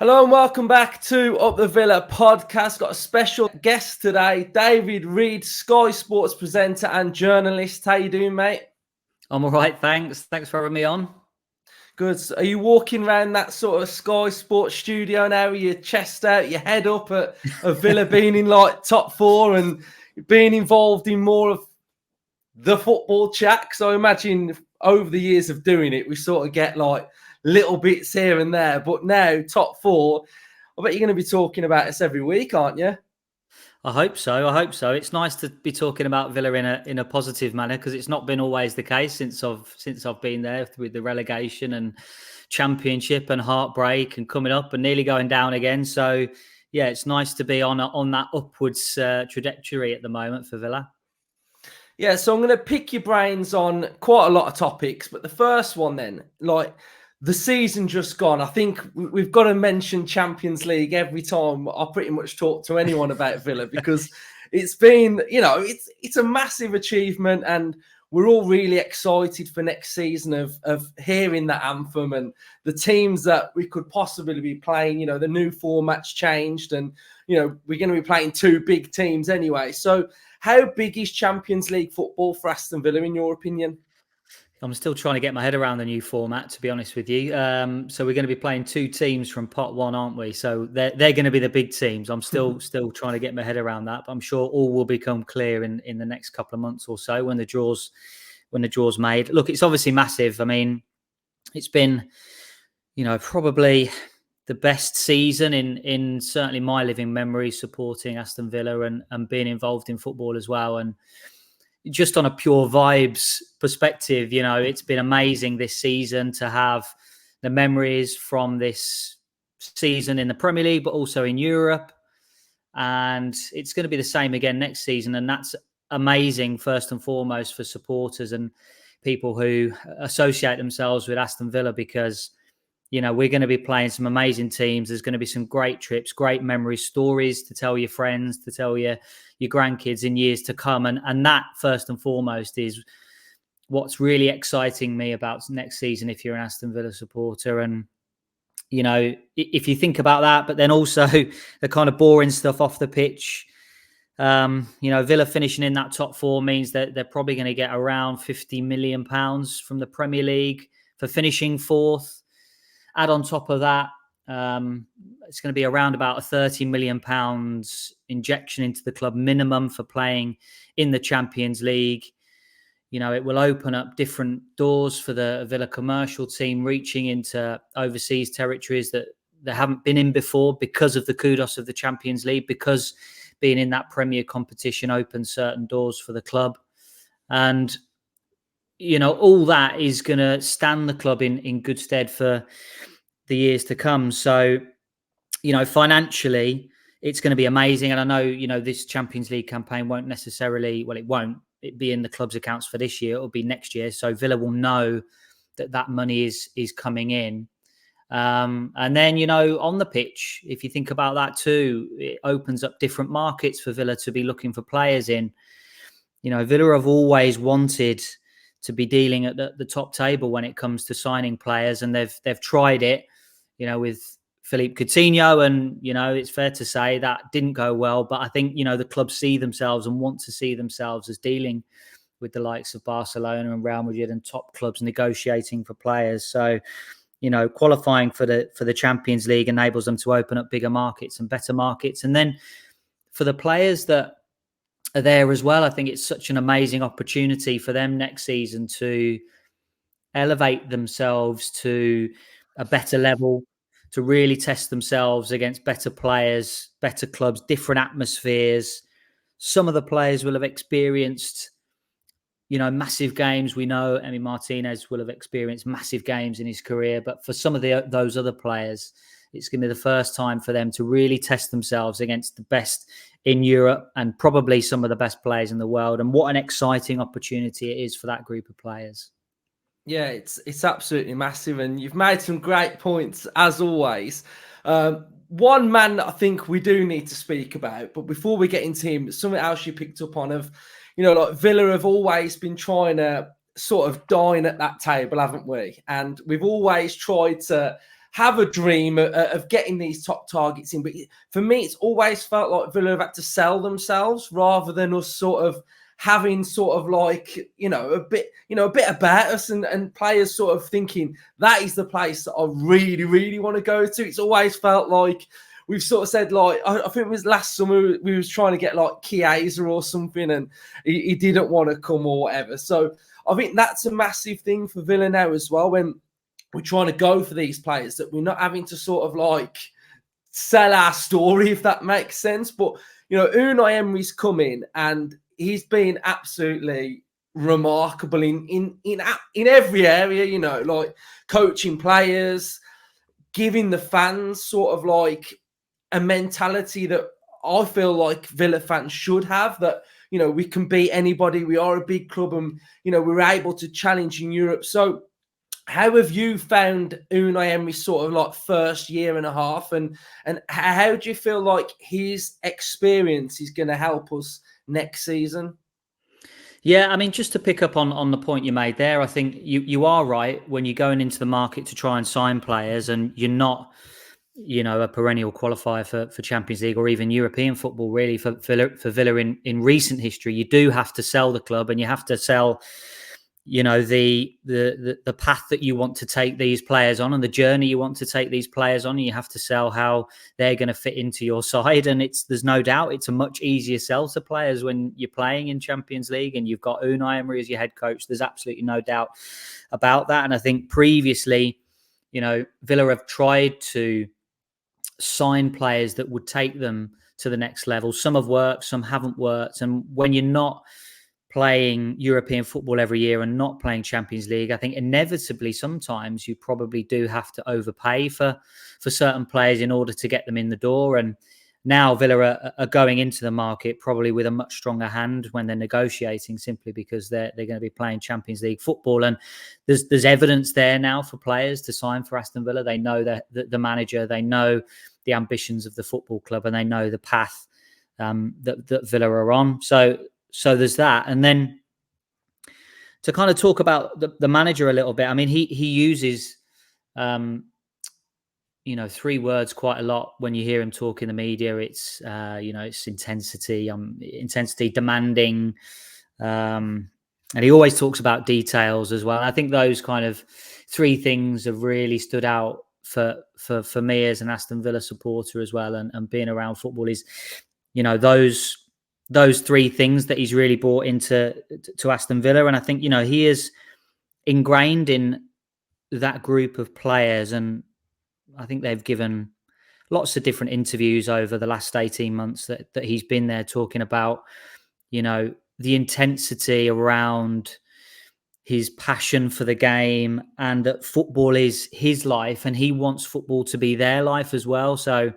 Hello and welcome back to Up the Villa podcast. Got a special guest today, David Reid, Sky Sports presenter and journalist. How you doing, mate? I'm all right, thanks. Thanks for having me on. Good. So are you walking around that sort of Sky Sports studio now with your chest out, your head up at Villa being in like top four and being involved in more of the football chat? So I imagine over the years of doing it, we sort of get like little bits here and there. But now, top four, I bet you're going to be talking about this every week, aren't you? I hope so. It's nice to be talking about Villa in a positive manner because it's not been always the case since I've been there with the relegation and championship and heartbreak and coming up and nearly going down again. So yeah, it's nice to be on that upwards trajectory at the moment for Villa. Yeah, so I'm going to pick your brains on quite a lot of topics, but the first one then, like the season just gone, I think we've got to mention Champions League every time I pretty much talk to anyone about Villa because it's been, it's a massive achievement and we're all really excited for next season of hearing that anthem and the teams that we could possibly be playing. The new format's changed and, we're going to be playing two big teams anyway. So how big is Champions League football for Aston Villa, in your opinion? I'm still trying to get my head around the new format, to be honest with you. So we're going to be playing two teams from pot one, aren't we? So they're going to be the big teams. I'm still trying to get my head around that, but I'm sure all will become clear in the next couple of months or so when the draw's made. Look, it's obviously massive. I mean, it's been, probably the best season in certainly my living memory, supporting Aston Villa and being involved in football as well. And just on a pure vibes perspective, it's been amazing this season to have the memories from this season in the Premier League, but also in Europe. And it's going to be the same again next season. And that's amazing, first and foremost, for supporters and people who associate themselves with Aston Villa because we're going to be playing some amazing teams. There's going to be some great trips, great memory stories to tell your friends, to tell your grandkids in years to come. And that, first and foremost, is what's really exciting me about next season if you're an Aston Villa supporter. And, if you think about that, but then also the kind of boring stuff off the pitch, Villa finishing in that top four means that they're probably going to get around £50 million from the Premier League for finishing fourth. Add on top of that, it's going to be around about a £30 million injection into the club minimum for playing in the Champions League. It will open up different doors for the Villa commercial team reaching into overseas territories that they haven't been in before because of the kudos of the Champions League, because being in that Premier competition opens certain doors for the club. And all that is going to stand the club in good stead for the years to come. So, financially, it's going to be amazing. And I know, this Champions League campaign won't necessarily, it won't be in the club's accounts for this year. It'll be next year. So Villa will know that money is coming in. And then, on the pitch, if you think about that too, it opens up different markets for Villa to be looking for players in. Villa have always wanted to be dealing at the top table when it comes to signing players, and they've tried it, with Philippe Coutinho, and it's fair to say that didn't go well. But I think the club see themselves and want to see themselves as dealing with the likes of Barcelona and Real Madrid and top clubs negotiating for players. So qualifying for the Champions League enables them to open up bigger markets and better markets, and then for the players that are there as well, I think it's such an amazing opportunity for them next season to elevate themselves to a better level, to really test themselves against better players, better clubs, different atmospheres. Some of the players will have experienced, massive games. We know Emi Martinez will have experienced massive games in his career, but for some of those other players, it's going to be the first time for them to really test themselves against the best in Europe and probably some of the best players in the world. And what an exciting opportunity it is for that group of players. Yeah, it's absolutely massive. And you've made some great points, as always. One man that I think we do need to speak about, but before we get into him, something else you picked up on of, like Villa have always been trying to sort of dine at that table, haven't we? And we've always tried to have a dream of getting these top targets in. But for me, it's always felt like Villa have had to sell themselves rather than us sort of having sort of like, a bit about us and players sort of thinking that is the place that I really, really want to go to. It's always felt like we've sort of said, like, I think it was last summer we was trying to get like Chiesa or something, and he didn't want to come or whatever. So I think that's a massive thing for Villa now as well, when we're trying to go for these players, that we're not having to sort of like sell our story, if that makes sense. But, Unai Emery's come in and he's been absolutely remarkable in every area, like coaching players, giving the fans sort of like a mentality that I feel like Villa fans should have, that, we can beat anybody. We are a big club and, we're able to challenge in Europe. So how have you found Unai Emery's sort of like first year and a half, and how do you feel like his experience is going to help us next season? Yeah, I mean, just to pick up on the point you made there, I think you are right when you're going into the market to try and sign players and you're not, a perennial qualifier for Champions League or even European football, really, for Villa in recent history. You do have to sell the club, and you have to sell, the path that you want to take these players on and the journey you want to take these players on. And you have to sell how they're going to fit into your side. And there's no doubt it's a much easier sell to players when you're playing in Champions League and you've got Unai Emery as your head coach. There's absolutely no doubt about that. And I think previously, Villa have tried to sign players that would take them to the next level. Some have worked, some haven't worked. And when you're not playing European football every year and not playing Champions League, I think inevitably sometimes you probably do have to overpay for certain players in order to get them in the door. And now Villa are going into the market probably with a much stronger hand when they're negotiating, simply because they're going to be playing Champions League football. And there's evidence there now for players to sign for Aston Villa. They know the manager, they know the ambitions of the football club, and they know the path that Villa are on. So there's that. And then to kind of talk about the manager a little bit, I mean, he uses, three words quite a lot when you hear him talk in the media. It's, it's intensity, demanding. And he always talks about details as well. And I think those kind of three things have really stood out for me as an Aston Villa supporter as well. And being around football is, those three things that he's really brought into Aston Villa. And I think, he is ingrained in that group of players. And I think they've given lots of different interviews over the last 18 months that he's been there, talking about, the intensity around his passion for the game, and that football is his life and he wants football to be their life as well. So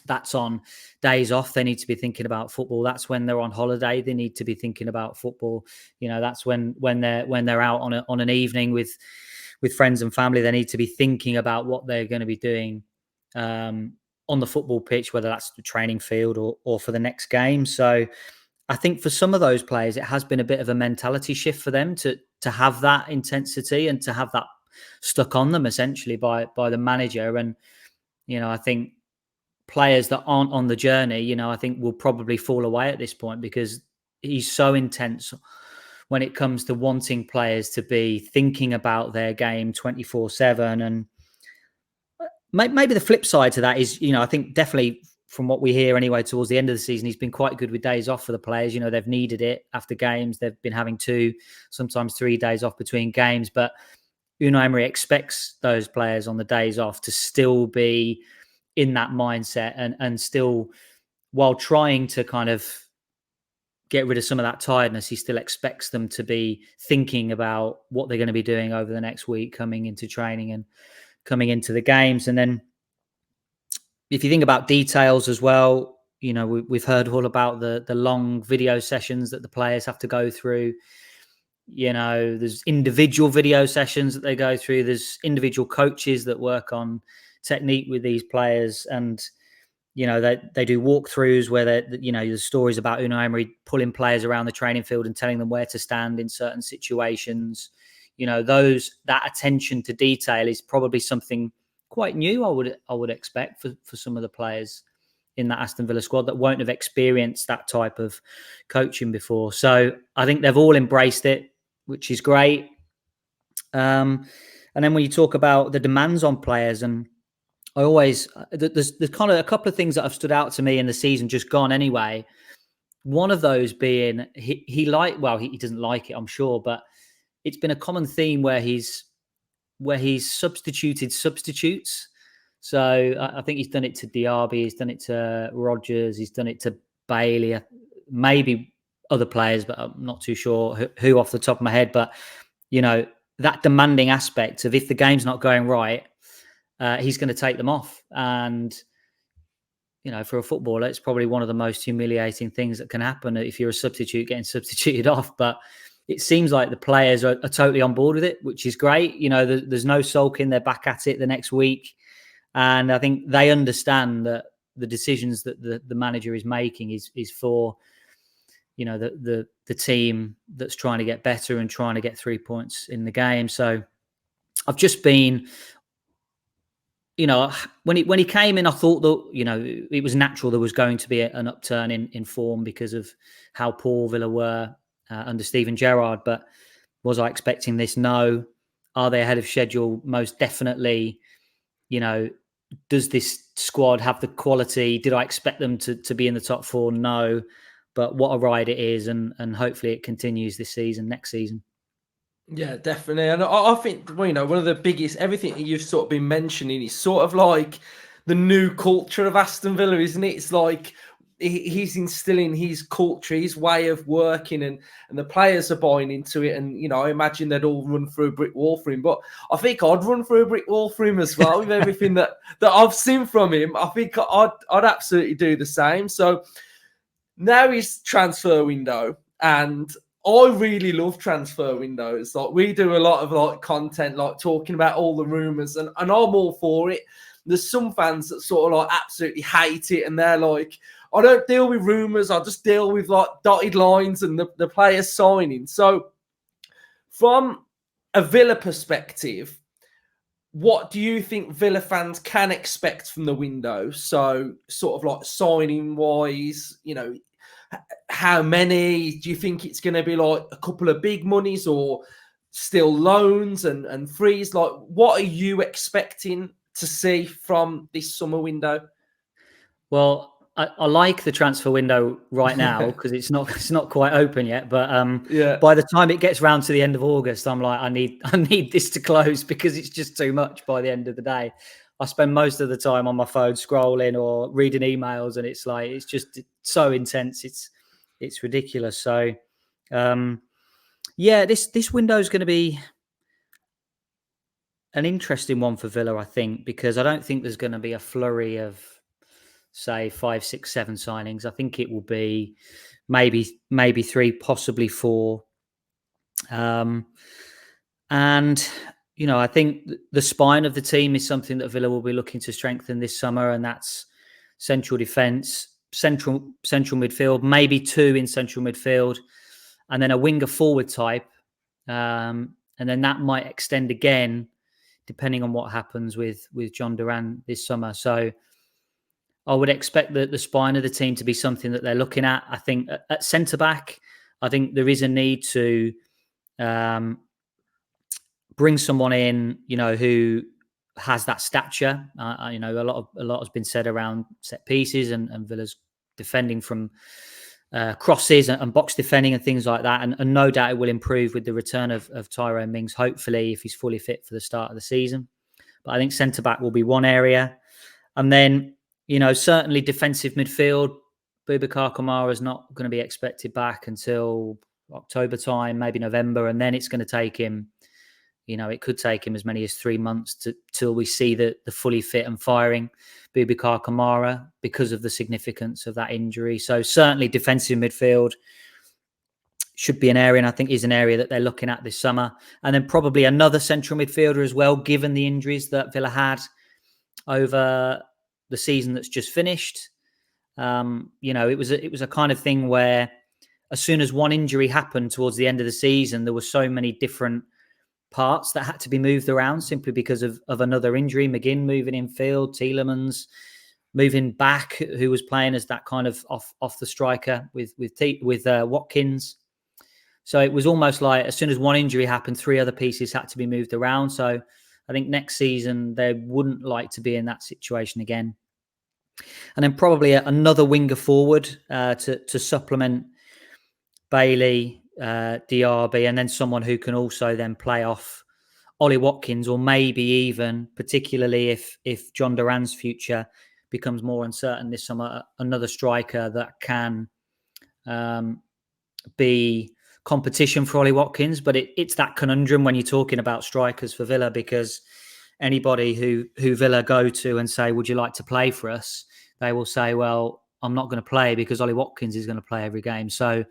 that's on days off, they need to be thinking about football. That's when they're on holiday, they need to be thinking about football. That's when they're out on an evening with friends and family, they need to be thinking about what they're going to be doing on the football pitch, whether that's the training field or for the next game. So I think for some of those players, it has been a bit of a mentality shift for them to have that intensity and to have that stuck on them essentially by the manager. And I think players that aren't on the journey, I think will probably fall away at this point, because he's so intense when it comes to wanting players to be thinking about their game 24/7. And maybe the flip side to that is, I think definitely from what we hear anyway, towards the end of the season, he's been quite good with days off for the players. They've needed it after games. They've been having 2, sometimes 3 days off between games. But Unai Emery expects those players on the days off to still be in that mindset and still, while trying to kind of get rid of some of that tiredness, he still expects them to be thinking about what they're going to be doing over the next week, coming into training and coming into the games. And then if you think about details as well, we've heard all about the long video sessions that the players have to go through. There's individual video sessions that they go through. There's individual coaches that work on technique with these players. And, they do walkthroughs where there's stories about Unai Emery pulling players around the training field and telling them where to stand in certain situations. That attention to detail is probably something quite new. I would expect for some of the players in that Aston Villa squad that won't have experienced that type of coaching before. So I think they've all embraced it, which is great. And then when you talk about the demands on players, and I always there's kind of a couple of things that have stood out to me in the season just gone anyway. One of those being he doesn't like it, I'm sure, but it's been a common theme where he's substituted substitutes. So I think he's done it to Diaby, he's done it to Rodgers, he's done it to Bailey, maybe other players, but I'm not too sure who off the top of my head. But, that demanding aspect of if the game's not going right, he's going to take them off. And, for a footballer, it's probably one of the most humiliating things that can happen if you're a substitute getting substituted off. But it seems like the players are totally on board with it, which is great. There's no sulking. They're back at it the next week. And I think they understand that the decisions that the manager is making is for, the team that's trying to get better and trying to get 3 points in the game. So I've just been, when he came in, I thought that, it was natural there was going to be an upturn in form because of how poor Villa were under Steven Gerrard. But was I expecting this? No. Are they ahead of schedule? Most definitely. Does this squad have the quality? Did I expect them to be in the top four? No. But what a ride it is, and hopefully it continues this season, next season. Yeah, definitely. And I think, one of the biggest, everything that you've sort of been mentioning is sort of like the new culture of Aston Villa, isn't it? It's like he's instilling his culture, his way of working, and the players are buying into it. And, I imagine they'd all run through a brick wall for him. But I think I'd run through a brick wall for him as well with everything that I've seen from him. I think I'd absolutely do the same. So now his transfer window, and I really love transfer windows. Like, we do a lot of content, talking about all the rumours, and I'm all for it. There's some fans that sort of absolutely hate it, and they're like, I don't deal with rumours, I just deal with dotted lines and the players signing. So from a Villa perspective, what do you think Villa fans can expect from the window? So sort of signing wise, how many? Do you think it's going to be a couple of big monies, or still loans and frees? What are you expecting to see from this summer window? Well, I like the transfer window right now because it's not quite open yet. But by the time it gets round to the end of August, I'm like, I need this to close because it's just too much by the end of the day. I spend most of the time on my phone scrolling or reading emails, and it's just so intense. It's ridiculous. So, this window is going to be an interesting one for Villa, I think, because I don't think there's going to be a flurry of, say, 5, 6, 7 signings. I think it will be maybe 3, possibly 4. And I think the spine of the team is something that Villa will be looking to strengthen this summer, and that's central defence, central midfield, maybe 2 in central midfield, and then a winger forward type. And then that might extend again, depending on what happens with John Duran this summer. So I would expect the spine of the team to be something that they're looking at. I think at centre-back, I think there is a need to bring someone in, who has that stature. A lot has been said around set pieces and Villa's defending from crosses and box defending and things like that. And no doubt it will improve with the return of Tyrone Mings, hopefully, if he's fully fit for the start of the season. But I think centre-back will be one area. And then, certainly defensive midfield. Boubacar Kamara is not going to be expected back until October time, maybe November. And then it's going to take him, it could take him as many as 3 months till we see the fully fit and firing Boubacar Kamara because of the significance of that injury. So certainly defensive midfield should be an area, and I think is an area that they're looking at this summer. And then probably another central midfielder as well, given the injuries that Villa had over the season that's just finished. It was a kind of thing where as soon as one injury happened towards the end of the season, there were so many different parts that had to be moved around simply because of another injury. McGinn moving in field, Tielemans moving back, who was playing as that kind of off the striker with Watkins. So it was almost like as soon as one injury happened, 3 other pieces had to be moved around. So I think next season they wouldn't like to be in that situation again. And then probably another winger forward to supplement Bailey, Diaby, and then someone who can also then play off Ollie Watkins, or maybe even, particularly if John Duran's future becomes more uncertain this summer, another striker that can be competition for Ollie Watkins. But it's that conundrum when you're talking about strikers for Villa, because anybody who Villa go to and say, would you like to play for us? They will say, well, I'm not going to play because Ollie Watkins is going to play every game. So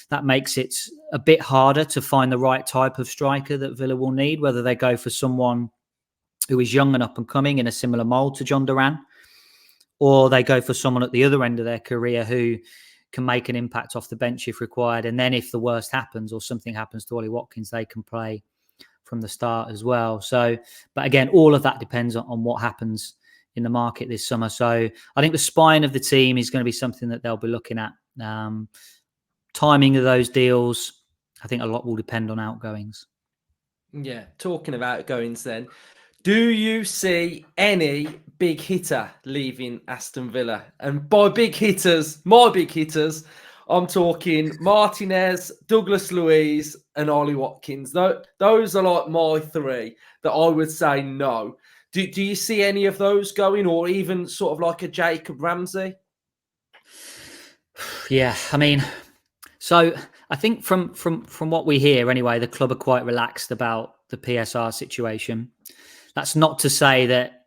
that makes it a bit harder to find the right type of striker that Villa will need, whether they go for someone who is young and up and coming in a similar mould to John Duran, or they go for someone at the other end of their career who can make an impact off the bench if required. And then if the worst happens or something happens to Ollie Watkins, they can play from the start as well. So, but again, all of that depends on what happens in the market this summer. So I think the spine of the team is going to be something that they'll be looking at. Timing of those deals, I think a lot will depend on outgoings. Yeah, talking of outgoings then, do you see any big hitter leaving Aston Villa? And by big hitters, my big hitters, I'm talking Martinez, Douglas Luiz, and Ollie Watkins. Those are like my 3 that I would say no. Do you see any of those going, or even sort of like a Jacob Ramsey? Yeah, I mean, so I think from what we hear anyway, the club are quite relaxed about the PSR situation. That's not to say that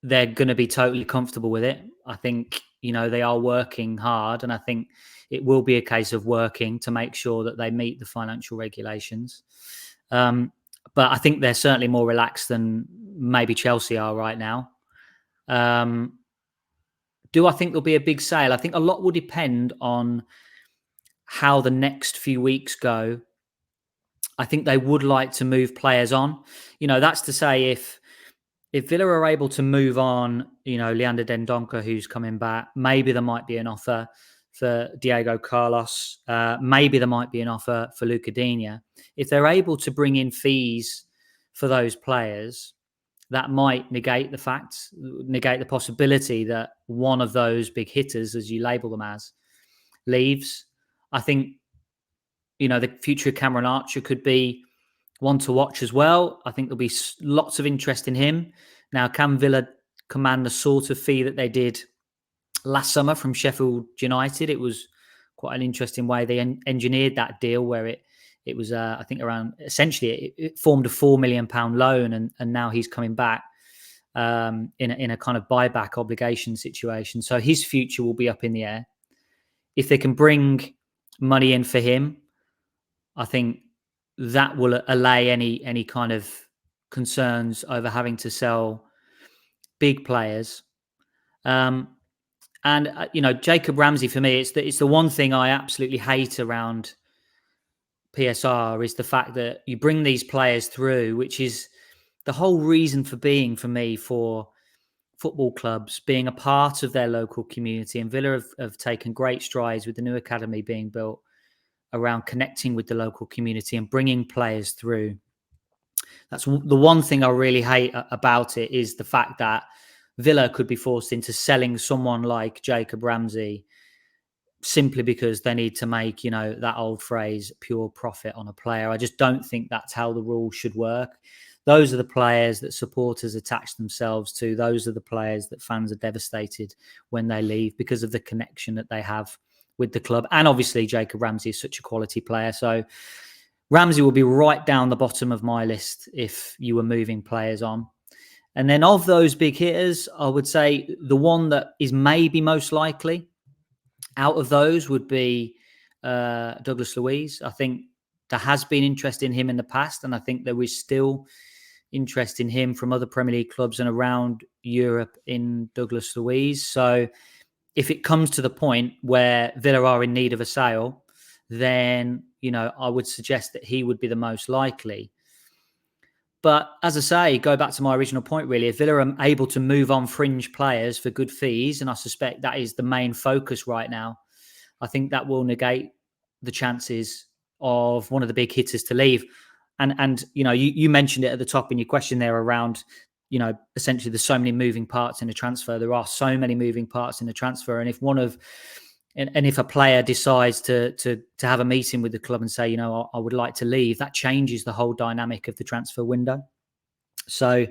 they're going to be totally comfortable with it. I think, they are working hard, and I think it will be a case of working to make sure that they meet the financial regulations. But I think they're certainly more relaxed than maybe Chelsea are right now. Do I think there'll be a big sale? I think a lot will depend on how the next few weeks go. I think they would like to move players on. That's to say if Villa are able to move on, Leander Dendoncker, who's coming back, maybe there might be an offer for Diego Carlos. Maybe there might be an offer for Luca Digne. If they're able to bring in fees for those players, that might negate the possibility that one of those big hitters, as you label them as, leaves. I think, the future of Cameron Archer could be one to watch as well. I think there'll be lots of interest in him. Now, can Villa command the sort of fee that they did last summer from Sheffield United? It was quite an interesting way they engineered that deal, where it was, I think, around, essentially, it formed a £4 million loan, and now he's coming back in a kind of buyback obligation situation. So his future will be up in the air. If they can bring money in for him, I think that will allay any kind of concerns over having to sell big players. And Jacob Ramsey, for me, it's the one thing I absolutely hate around PSR is the fact that you bring these players through, which is the whole reason for being for me for football clubs, being a part of their local community. And Villa have taken great strides with the new academy being built around connecting with the local community and bringing players through. That's the one thing I really hate about it, is the fact that Villa could be forced into selling someone like Jacob Ramsey simply because they need to make, that old phrase, pure profit on a player. I just don't think that's how the rules should work. Those are the players that supporters attach themselves to. Those are the players that fans are devastated when they leave because of the connection that they have with the club. And obviously Jacob Ramsey is such a quality player. So Ramsey will be right down the bottom of my list if you were moving players on. And then of those big hitters, I would say the one that is maybe most likely out of those would be Douglas Luiz. I think there has been interest in him in the past, and I think there is still interest in him from other Premier League clubs and around Europe in Douglas Luiz. So if it comes to the point where Villa are in need of a sale, then, I would suggest that he would be the most likely. But as I say, go back to my original point, really, if Villa are able to move on fringe players for good fees, and I suspect that is the main focus right now, I think that will negate the chances of one of the big hitters to leave. And you mentioned it at the top in your question there around, essentially there's so many moving parts in a transfer. There are so many moving parts in a transfer. And if a player decides to have a meeting with the club and say, I would like to leave, that changes the whole dynamic of the transfer window. So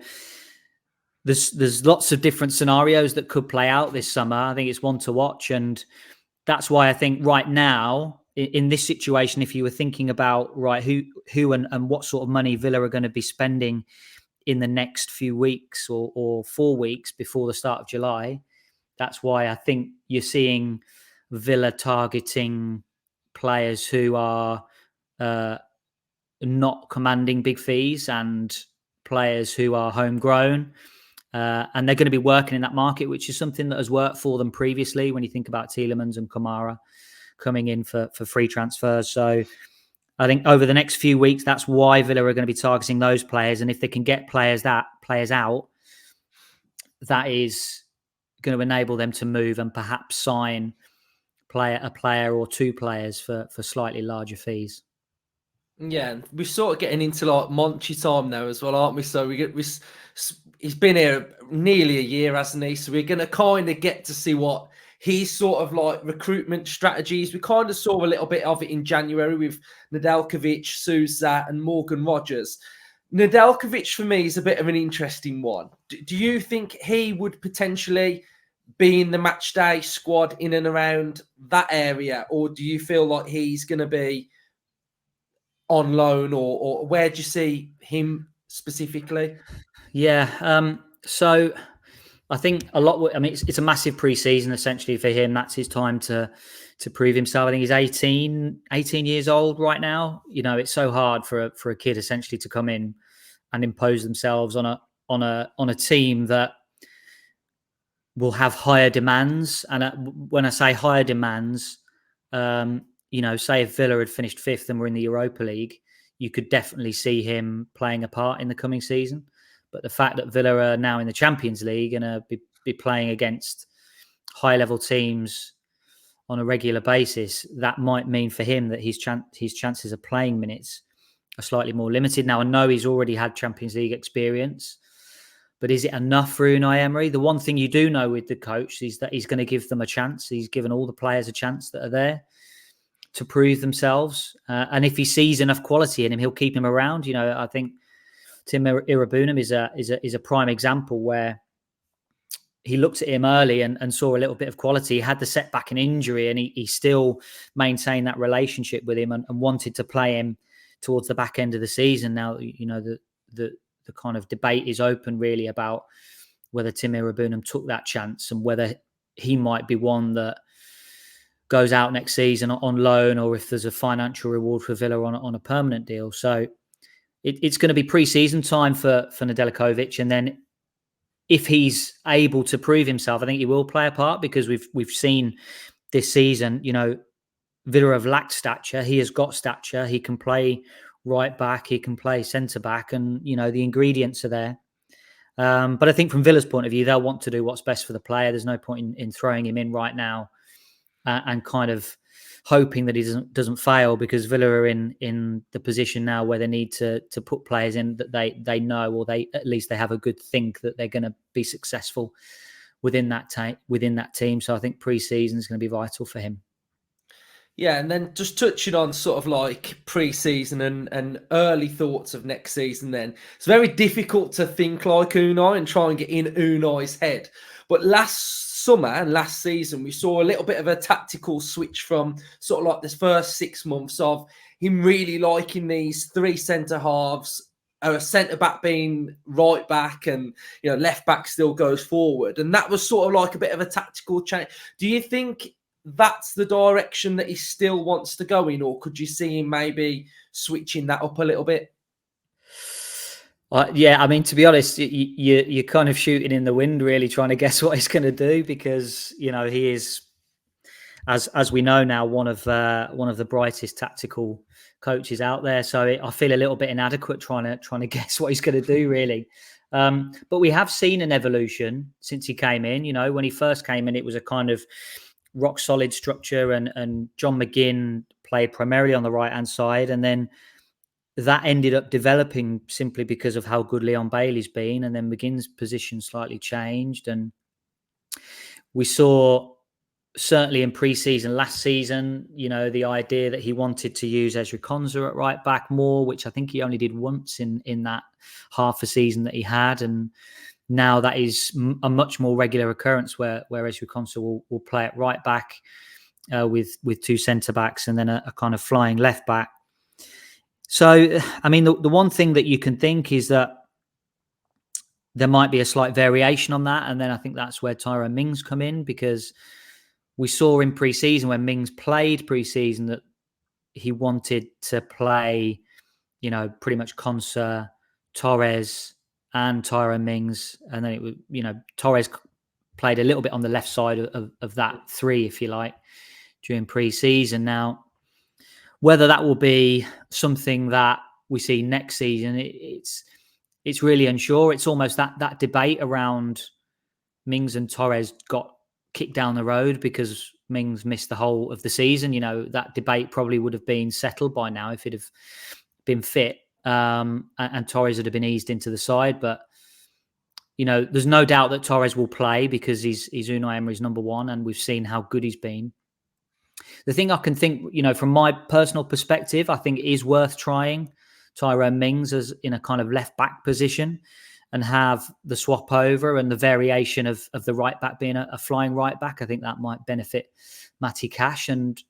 there's lots of different scenarios that could play out this summer. I think it's one to watch. And that's why I think right now, in this situation, if you were thinking about who and what sort of money Villa are going to be spending in the next few weeks or 4 weeks before the start of July, that's why I think you're seeing Villa targeting players who are not commanding big fees and players who are homegrown. And they're going to be working in that market, which is something that has worked for them previously when you think about Tielemans and Kamara coming in for free transfers. So I think over the next few weeks, that's why Villa are going to be targeting those players. And if they can get players out, that is going to enable them to move and perhaps sign a player or two players for slightly larger fees. Yeah, we're sort of getting into like Monchi time now as well, aren't we? So he's been here nearly a year, hasn't he? So we're going to kind of get to see what his sort of like recruitment strategies. We kind of saw a little bit of it in January with Nedeljkovic, Sousa and Morgan Rogers. Nedeljkovic for me is a bit of an interesting one. Do you think he would potentially be in the match day squad in and around that area? Or do you feel like he's going to be on loan, or where do you see him specifically? Yeah, so I think it's a massive pre-season essentially for him. That's his time to prove himself. I think he's 18 years old right now. It's so hard for a kid essentially to come in and impose themselves on a team that will have higher demands. And when I say higher demands, say if Villa had finished fifth and were in the Europa League, you could definitely see him playing a part in the coming season. But the fact that Villa are now in the Champions League and be playing against high-level teams on a regular basis, that might mean for him that his chances of playing minutes are slightly more limited. Now, I know he's already had Champions League experience, but is it enough for Unai Emery? The one thing you do know with the coach is that he's going to give them a chance. He's given all the players a chance that are there to prove themselves. And if he sees enough quality in him, he'll keep him around. I think Tim Irabunum is a prime example where he looked at him early and saw a little bit of quality. He had the setback and injury, and he still maintained that relationship with him and wanted to play him towards the back end of the season. Now, the kind of debate is open really about whether Tim Irabunum took that chance and whether he might be one that goes out next season on loan, or if there's a financial reward for Villa on a permanent deal. So it's going to be pre-season time for Nedeljkovic, and then if he's able to prove himself, I think he will play a part, because we've seen this season, Villa have lacked stature. He has got stature. He can play right back. He can play centre back, and the ingredients are there. But I think from Villa's point of view, they'll want to do what's best for the player. There's no point in throwing him in right now and kind of hoping that he doesn't fail, because Villa are in the position now where they need to put players in that they know, or at least they have a good think that they're going to be successful within that team. So I think pre-season is going to be vital for him. Yeah, and then just touching on sort of like pre-season and early thoughts of next season then. It's very difficult to think like Unai and try and get in Unai's head. But last summer and last season, we saw a little bit of a tactical switch from sort of like this first 6 months of him really liking these three centre-halves, a centre-back being right back, and left back still goes forward. And that was sort of like a bit of a tactical change. Do you think that's the direction that he still wants to go in, or could you see him maybe switching that up a little bit? Yeah, I mean, to be honest, you're kind of shooting in the wind, really, trying to guess what he's going to do, because he is, as we know now, one of the brightest tactical coaches out there. So I feel a little bit inadequate trying to guess what he's going to do, really. But we have seen an evolution since he came in. When he first came in, it was a kind of rock solid structure, and John McGinn played primarily on the right-hand side. And then that ended up developing simply because of how good Leon Bailey's been. And then McGinn's position slightly changed. And we saw, certainly in pre-season last season, the idea that he wanted to use Ezri Konsa at right back more, which I think he only did once in that half a season that he had. And now that is a much more regular occurrence where Ezri Konsa will play at right back with two centre-backs and then a kind of flying left back. So, I mean, the one thing that you can think is that there might be a slight variation on that. And then I think that's where Tyrone Mings come in, because we saw in pre-season, when Mings played pre-season, that he wanted to play, pretty much Konsa, Torres and Tyrone Mings. And then it was, Torres played a little bit on the left side of that three, if you like, during pre-season. Now, whether that will be something that we see next season, it's really unsure. It's almost that debate around Mings and Torres got kicked down the road because Mings missed the whole of the season. That debate probably would have been settled by now if he'd have been fit, and Torres would have been eased into the side. But there's no doubt that Torres will play because he's Unai Emery's number one, and we've seen how good he's been. The thing I can think, from my personal perspective, I think it is worth trying Tyrone Mings as in a kind of left back position, and have the swap over and the variation of the right back being a flying right back. I think that might benefit Matty Cash. And,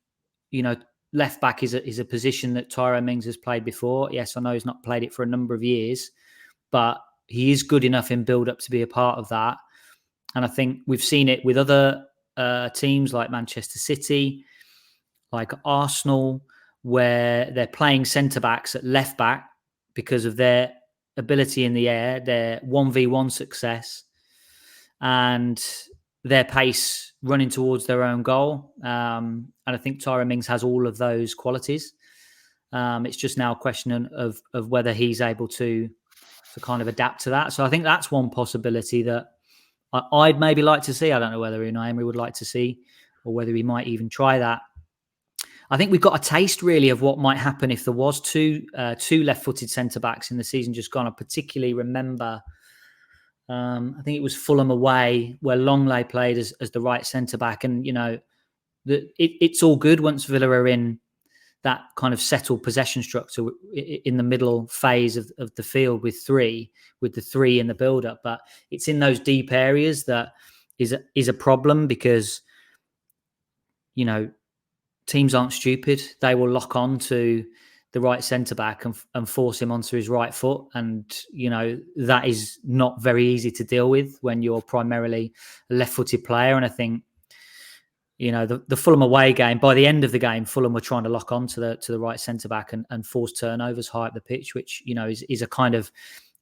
left back is a position that Tyrone Mings has played before. Yes, I know he's not played it for a number of years, but he is good enough in build-up to be a part of that. And I think we've seen it with other teams like Manchester City, like Arsenal, where they're playing centre-backs at left back because of their ability in the air, their 1v1 success, and their pace running towards their own goal. And I think Tyrone Mings has all of those qualities. It's just now a question of whether he's able to kind of adapt to that. So I think that's one possibility that I'd maybe like to see. I don't know whether Unai Emery would like to see, or whether he might even try that. I think we've got a taste really of what might happen if there was two left-footed centre-backs in the season just gone. I particularly remember, I think it was Fulham away, where Longley played as the right centre-back. And, it's all good once Villa are in that kind of settled possession structure in the middle phase of the field with the three in the build-up. But it's in those deep areas that is a problem, because, teams aren't stupid. They will lock on to the right centre-back and force him onto his right foot. And, that is not very easy to deal with when you're primarily a left-footed player. And I think, the Fulham away game, by the end of the game, Fulham were trying to lock on to the right centre-back and force turnovers high up the pitch, which, is a kind of,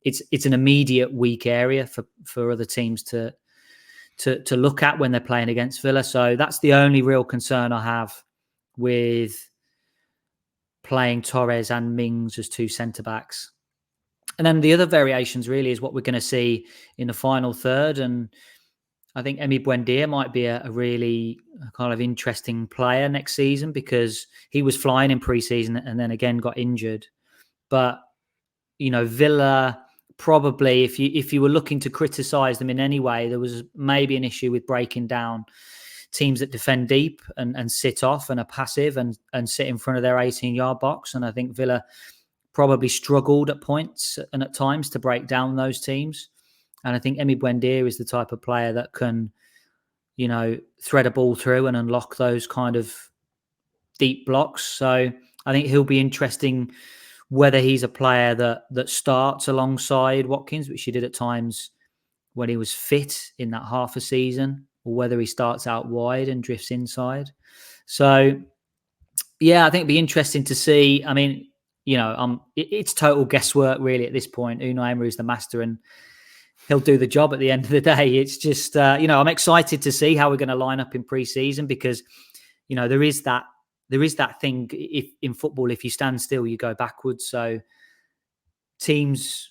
it's an immediate weak area for other teams to look at when they're playing against Villa. So that's the only real concern I have with playing Torres and Mings as two centre-backs. And then the other variations really is what we're going to see in the final third. And I think Emi Buendia might be a really kind of interesting player next season, because he was flying in pre-season and then again got injured. But, Villa probably, if you were looking to criticise them in any way, there was maybe an issue with breaking down teams that defend deep and sit off and are passive and sit in front of their 18-yard box. And I think Villa probably struggled at points and at times to break down those teams. And I think Emi Buendia is the type of player that can, thread a ball through and unlock those kind of deep blocks. So I think he'll be interesting whether he's a player that starts alongside Watkins, which he did at times when he was fit in that half a season, or whether he starts out wide and drifts inside. So, yeah, I think it'd be interesting to see. I mean, it's total guesswork really at this point. Unai Emery is the master, and he'll do the job at the end of the day. It's just, I'm excited to see how we're going to line up in pre-season, because, there is that there is that thing if in football, if you stand still, you go backwards. So teams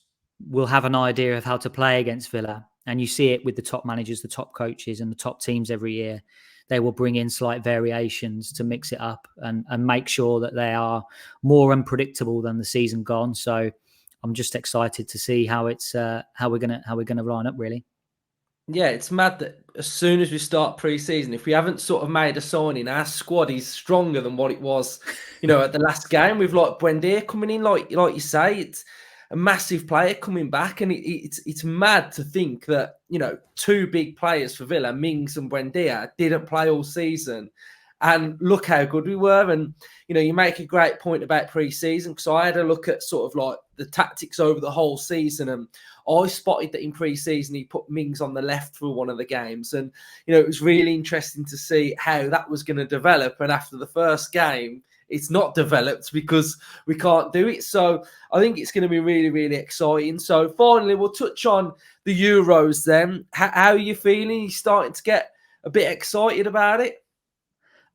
will have an idea of how to play against Villa. And you see it with the top managers, the top coaches, and the top teams every year. They will bring in slight variations to mix it up and make sure that they are more unpredictable than the season gone. So I'm just excited to see how it's how we're gonna line up, really. Yeah, it's mad that as soon as we start pre-season, if we haven't sort of made a signing, our squad is stronger than what it was, at the last game. With like Buendia coming in, like you say, it's a massive player coming back, and it's mad to think that two big players for Villa, Mings and Buendia, didn't play all season, and look how good we were. And you make a great point about pre-season, because I had a look at sort of like the tactics over the whole season, and I spotted that in pre-season he put Mings on the left for one of the games, and it was really interesting to see how that was going to develop. And after the first game, it's not developed because we can't do it. So I think it's going to be really, really exciting. So finally, we'll touch on the Euros then. How are you feeling? You starting to get a bit excited about it?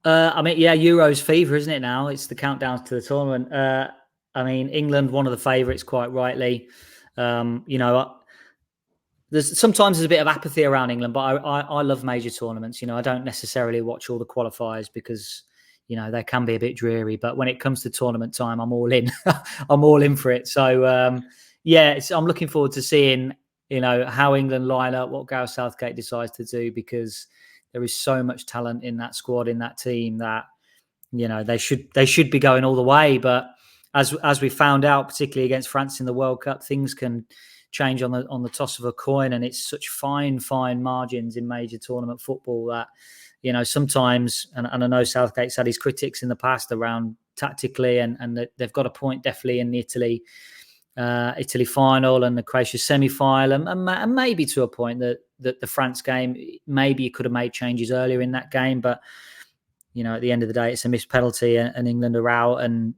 I mean, yeah, Euros fever, isn't it now? It's the countdown to the tournament. I mean, England, one of the favourites, quite rightly. Sometimes there's a bit of apathy around England, but I love major tournaments. I don't necessarily watch all the qualifiers because they can be a bit dreary. But when it comes to tournament time, I'm all in. I'm all in for it. So I'm looking forward to seeing how England line up, what Gareth Southgate decides to do, because there is so much talent in that squad, in that team, that they should be going all the way. But as we found out, particularly against France in the World Cup, things can change on the toss of a coin, and it's such fine margins in major tournament football that sometimes, and I know Southgate's had his critics in the past around tactically, and they've got a point definitely in the Italy final and the Croatia semi-final, and maybe to a point that the France game, maybe you could have made changes earlier in that game, but at the end of the day, it's a missed penalty and England are out, and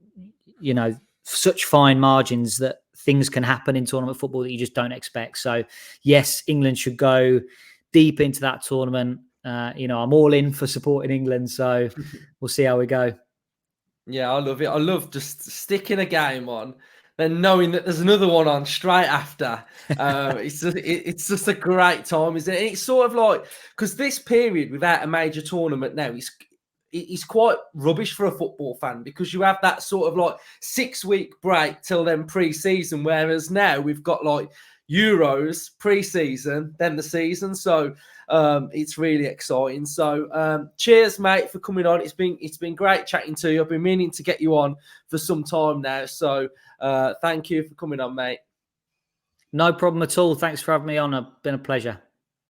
such fine margins that things can happen in tournament football that you just don't expect. So yes, England should go deep into that tournament. I'm all in for supporting England, so we'll see how we go. Yeah, I love it. I love just sticking a game on, then knowing that there's another one on straight after. It's just a great time, isn't it? It's sort of like, because this period without a major tournament now is quite rubbish for a football fan, because you have that sort of like 6-week break till then pre-season, whereas now we've got like Euros pre-season, then the season. So it's really exciting. So cheers, mate, for coming on. It's been great chatting to you. I've been meaning to get you on for some time now. So thank you for coming on, mate. No problem at all. Thanks for having me on. It's been a pleasure.